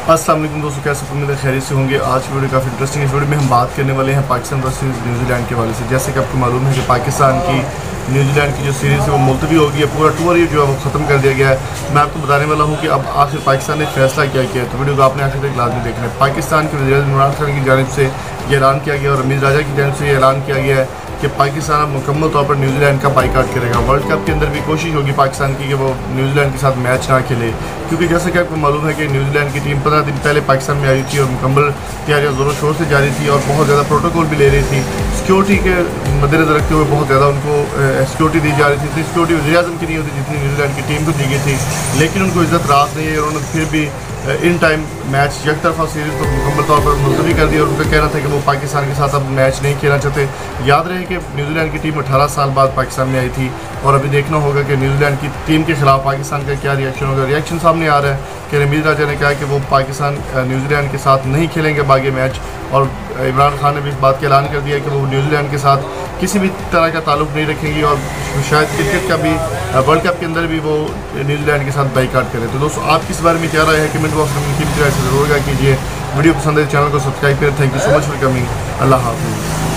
अस्सलाम वालेकुम दोस्तों, कैसे उम्मीद है खैरियत से होंगे। आज की वीडियो काफ़ी इंटरेस्टिंग है। इस वीडियो में हम बात करने वाले हैं पाकिस्तान वर्सेस न्यूजीलैंड के वाले से। जैसे कि आपको मालूम है कि पाकिस्तान की न्यूजीलैंड की जो सीरीज़ है वो मुलतवी हो गई है, पूरा टूर ही जो है वो ख़त्म कर दिया गया है। मैं आपको बताने वाला हूँ कि अब आखिर पाकिस्तान ने फैसला क्या किया है, तो वीडियो को आपने आखिर तक लाजमी देखना है। पाकिस्तान के वज़ीर इमरान खान की जानिब से ये ऐलान किया गया और रमीज़ राजा की जानिब से ये ऐलान किया गया है कि पाकिस्तान अब मुकम्मल तौर पर न्यूजीलैंड का बाइकाट करेगा। वर्ल्ड कप के अंदर भी कोशिश होगी पाकिस्तान की कि वो न्यूजीलैंड के साथ मैच ना खेले, क्योंकि जैसे कि आपको मालूम है कि न्यूजीलैंड की टीम 15 दिन पहले पाकिस्तान में आई थी और मुकम्मल तैयारियाँ ज़ोरों शोर से जारी थी और बहुत ज़्यादा प्रोटोकॉल भी ले रही थी। सिक्योरिटी के मद्देनज़र रखते हुए बहुत ज़्यादा उनको सिक्योरिटी दी जा रही थी। इतनी सिक्योरिटी वज़ीर आज़म की नहीं होती जितनी न्यूजीलैंड की टीम को दी गई थी, लेकिन उनको इज़्ज़त रास नहीं है। उन्होंने फिर भी इन टाइम मैच एक तरफा सीरीज़ को मुकम्मल तौर पर मुलतवी कर दिया और उनका कहना था कि वो पाकिस्तान के साथ अब मैच नहीं खेलना चाहते। याद रहे कि न्यूजीलैंड की टीम 18 साल बाद पाकिस्तान में आई थी और अभी देखना होगा कि न्यूजीलैंड की टीम के खिलाफ पाकिस्तान का क्या रिएक्शन होगा। रिएक्शन सामने आ रहा है कि रमीज़ राजा ने कहा कि वो पाकिस्तान न्यूजीलैंड के साथ नहीं खेलेंगे बाकी मैच, और इमरान खान ने भी इस बात का ऐलान कर दिया कि वो न्यूजीलैंड के साथ किसी भी तरह का ताल्लुक़ नहीं रखेंगी और शायद क्रिकेट का भी वर्ल्ड कप के अंदर भी वो न्यूजीलैंड के साथ बाइकाट करें। तो दोस्तों, आपकी इस बारे में क्या राय है कमेंट बॉक्स में कीजिए, ज़रूर कीजिए। वीडियो पसंद है चैनल को सब्सक्राइब करें। Thank you so much for coming. अल्लाह हाफ़िज़।